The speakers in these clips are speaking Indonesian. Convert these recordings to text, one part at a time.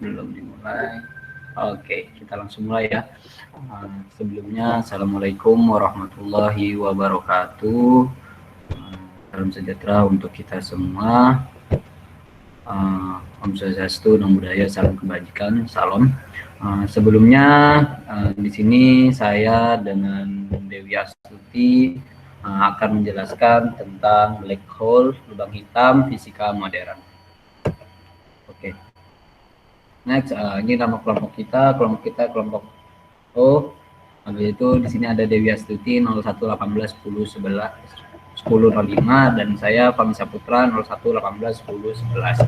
Belum dimulai. Oke, kita langsung mulai ya. Sebelumnya, Assalamualaikum warahmatullahi wabarakatuh. Salam sejahtera untuk kita semua. Om Swastiastu, Namo Buddhaya, salam kebajikan, salam. Sebelumnya, di sini saya dengan Dewi Astuti akan menjelaskan tentang black hole, lubang hitam, fisika modern. Oke. Next, ini nama kelompok kita kelompok O. Habis itu di sini ada Dewi Astuti 0118 10 11 1005 dan saya Fahmi Saputra 0118 10 11.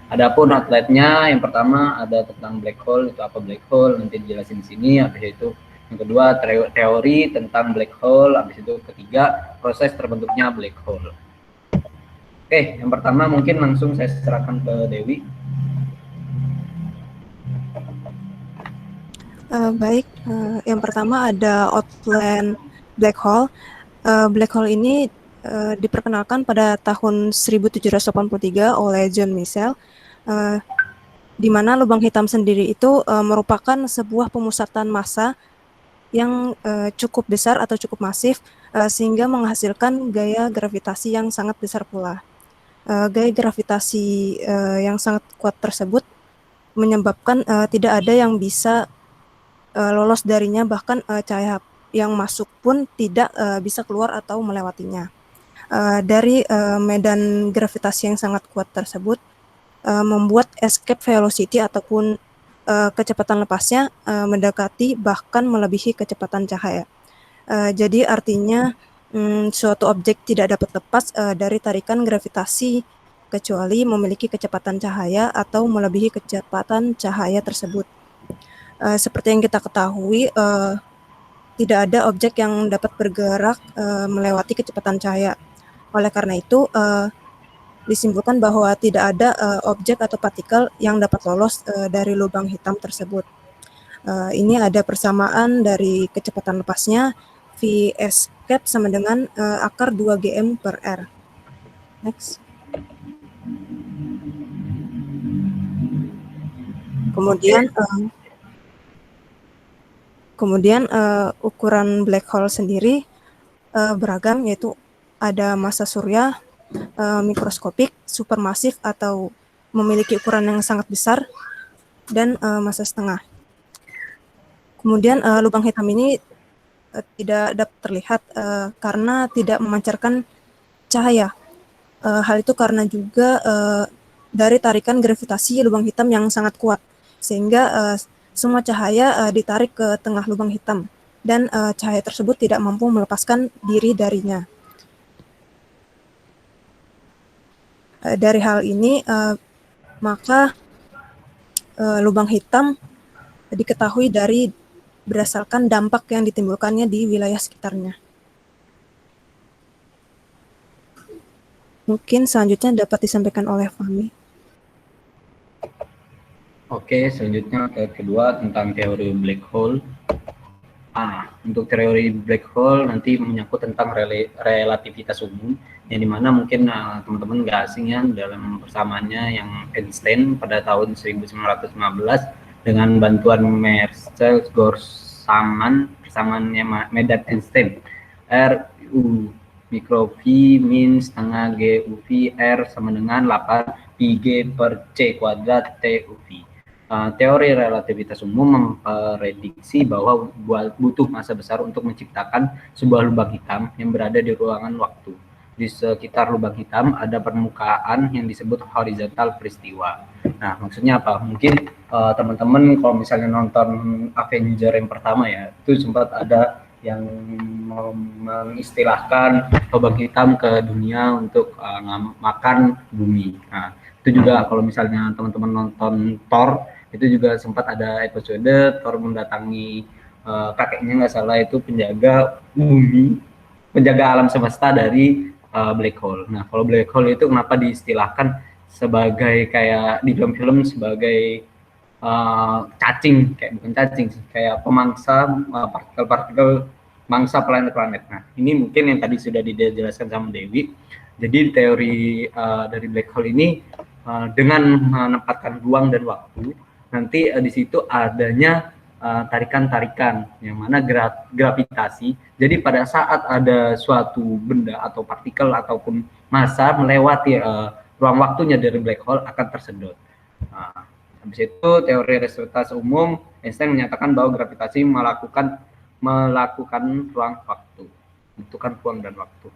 Adapun outletnya yang pertama ada tentang black hole, itu apa black hole nanti dijelasin di sini. Habis itu yang kedua teori tentang black hole, habis itu ketiga proses terbentuknya black hole. Oke, yang pertama mungkin langsung saya serahkan ke Dewi. Baik, yang pertama ada outline black hole. Black hole ini diperkenalkan pada tahun 1783 oleh John Michell, di mana lubang hitam sendiri itu merupakan sebuah pemusatan massa yang cukup besar atau cukup masif, sehingga menghasilkan gaya gravitasi yang sangat besar pula. Gaya gravitasi yang sangat kuat tersebut menyebabkan tidak ada yang bisa lolos darinya, bahkan cahaya yang masuk pun tidak bisa keluar atau melewatinya. Dari medan gravitasi yang sangat kuat tersebut membuat escape velocity ataupun kecepatan lepasnya mendekati bahkan melebihi kecepatan cahaya. Jadi artinya suatu objek tidak dapat lepas dari tarikan gravitasi kecuali memiliki kecepatan cahaya atau melebihi kecepatan cahaya tersebut. Seperti yang kita ketahui, tidak ada objek yang dapat bergerak melewati kecepatan cahaya. Oleh karena itu, disimpulkan bahwa tidak ada objek atau partikel yang dapat lolos dari lubang hitam tersebut. Ini ada persamaan dari kecepatan lepasnya, V escape sama dengan akar 2 GM per R. Next. Kemudian ukuran black hole sendiri beragam, yaitu ada massa surya, mikroskopik, supermasif atau memiliki ukuran yang sangat besar, dan massa setengah. Kemudian lubang hitam ini tidak dapat terlihat karena tidak memancarkan cahaya. Hal itu karena juga dari tarikan gravitasi lubang hitam yang sangat kuat, sehingga semua cahaya ditarik ke tengah lubang hitam, dan cahaya tersebut tidak mampu melepaskan diri darinya. Dari hal ini, maka lubang hitam diketahui berdasarkan dampak yang ditimbulkannya di wilayah sekitarnya. Mungkin selanjutnya dapat disampaikan oleh Fahmi. Oke, selanjutnya ke kedua tentang teori black hole. Untuk teori black hole nanti menyangkut tentang relativitas umum, yang dimana mungkin teman-teman nggak asing ya dalam persamaannya yang Einstein pada tahun 1915 dengan bantuan persamaannya medan Einstein R U mikro V min setengah G U V R sama dengan 8 pi G per C kuadrat T U V. Teori relativitas umum memprediksi bahwa butuh massa besar untuk menciptakan sebuah lubang hitam yang berada di ruangan waktu. Di sekitar lubang hitam ada permukaan yang disebut horizontal peristiwa. Nah, maksudnya apa? Mungkin teman-teman kalau misalnya nonton Avenger yang pertama ya, itu sempat ada yang mengistilahkan lubang hitam ke dunia untuk makan bumi. Nah, itu juga kalau misalnya teman-teman nonton Thor, itu juga sempat ada episode Thor mendatangi kakeknya nggak salah itu penjaga bumi, penjaga alam semesta dari black hole. Nah, kalau black hole itu kenapa diistilahkan sebagai kayak di film-film sebagai cacing, kayak bukan cacing sih, kayak pemangsa partikel-partikel mangsa planet-planet. Nah, ini mungkin yang tadi sudah dijelaskan sama Dewi. Jadi teori dari black hole ini dengan menempatkan ruang dan waktu, nanti di situ adanya tarikan-tarikan yang mana gravitasi. Jadi pada saat ada suatu benda atau partikel ataupun massa melewati ruang waktunya dari black hole akan tersedot. Nah, habis itu teori relativitas umum, Einstein menyatakan bahwa gravitasi melakukan ruang waktu, membentukkan ruang dan waktu.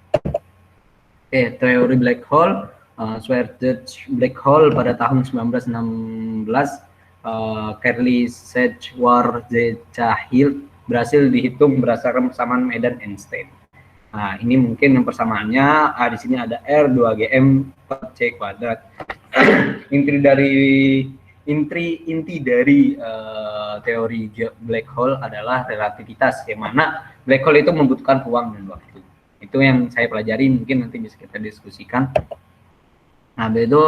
Teori black hole, Schwarzschild black hole pada tahun 1916, Carly Schwarzschild berhasil dihitung berdasarkan persamaan medan Einstein. Nah, ini mungkin yang persamaannya di sini ada R 2GM per C kuadrat. inti dari teori black hole adalah relativitas, yang mana black hole itu membutuhkan ruang dan waktu. Itu yang saya pelajari, mungkin nanti bisa kita diskusikan. Nah, itu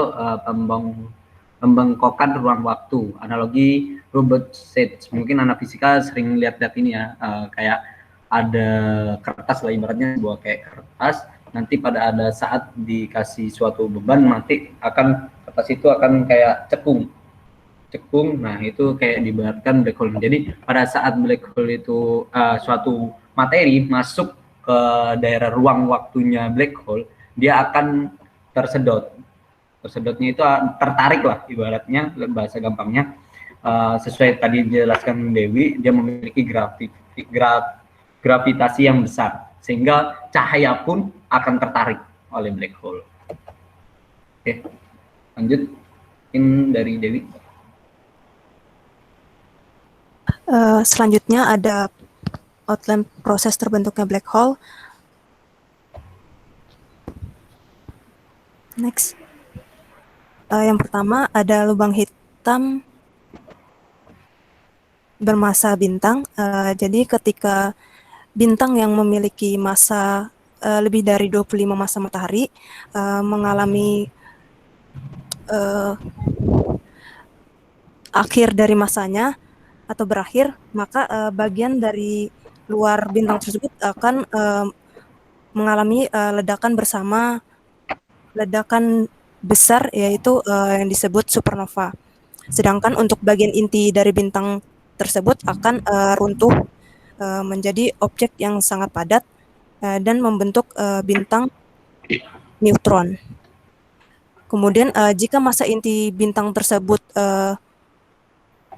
pembengkokan ruang waktu, analogi Robert Sage. Mungkin anak fisika sering lihat-lihat ini ya, kayak ada kertas lah, ibaratnya sebuah kayak kertas, nanti pada ada saat dikasih suatu beban, nanti kertas itu akan kayak cekung. Nah, itu kayak diibaratkan black hole. Jadi pada saat black hole itu suatu materi masuk ke daerah ruang waktunya black hole, dia akan tersedot. Tersedotnya itu tertarik lah, ibaratnya bahasa gampangnya. Sesuai tadi dijelaskan Dewi, dia memiliki gravitasi yang besar, sehingga cahaya pun akan tertarik oleh black hole. Oke, lanjut dari Dewi. Selanjutnya ada outline proses terbentuknya black hole. Next. Yang pertama ada lubang hitam bermassa bintang. Jadi ketika bintang yang memiliki massa lebih dari 25 massa matahari mengalami akhir dari masanya atau berakhir, maka bagian dari luar bintang tersebut akan mengalami ledakan bersama ledakan besar, yaitu yang disebut supernova. Sedangkan untuk bagian inti dari bintang tersebut akan runtuh menjadi objek yang sangat padat dan membentuk bintang neutron. Kemudian jika massa inti bintang tersebut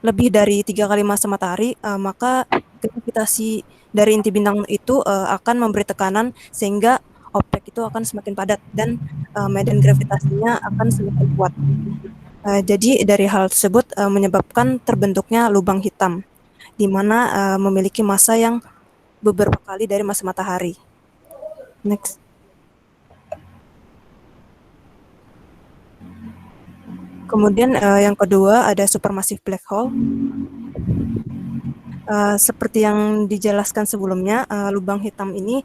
lebih dari 3 kali massa matahari, maka gravitasi dari inti bintang itu akan memberi tekanan sehingga objek itu akan semakin padat dan medan gravitasinya akan semakin kuat. Jadi dari hal tersebut menyebabkan terbentuknya lubang hitam, di mana memiliki massa yang beberapa kali dari massa matahari. Next. Kemudian yang kedua ada supermassive black hole. Seperti yang dijelaskan sebelumnya, lubang hitam ini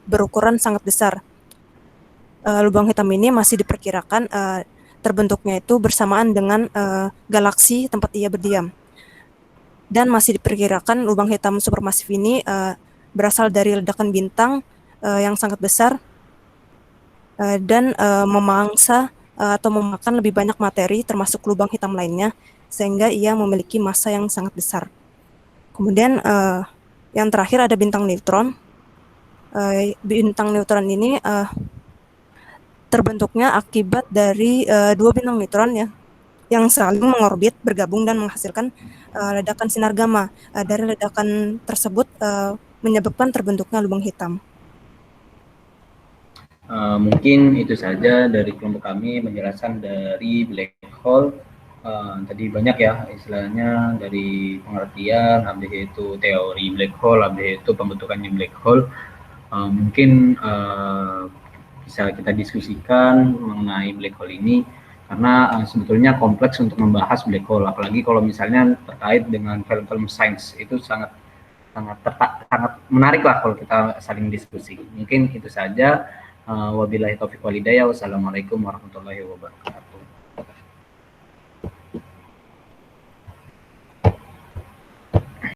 berukuran sangat besar. Lubang hitam ini masih diperkirakan terbentuknya itu bersamaan dengan galaksi tempat ia berdiam. Dan masih diperkirakan lubang hitam supermasif ini berasal dari ledakan bintang yang sangat besar dan memangsa atau memakan lebih banyak materi termasuk lubang hitam lainnya, sehingga ia memiliki massa yang sangat besar. Kemudian yang terakhir ada bintang neutron. Bintang neutron ini terbentuknya akibat dari dua bintang neutron ya, yang saling mengorbit, bergabung dan menghasilkan ledakan sinar gamma. Dari ledakan tersebut menyebabkan terbentuknya lubang hitam. Mungkin itu saja dari kelompok kami penjelasan dari black hole. Tadi banyak ya istilahnya, dari pengertian, habis itu teori black hole, habis itu pembentukannya black hole. Mungkin bisa kita diskusikan mengenai black hole ini, karena sebetulnya kompleks untuk membahas black hole, apalagi kalau misalnya terkait dengan film-film sains, itu sangat menarik lah kalau kita saling diskusi. Mungkin itu saja. Wabillahi taufiq walhidayah. Wassalamualaikum warahmatullahi wabarakatuh.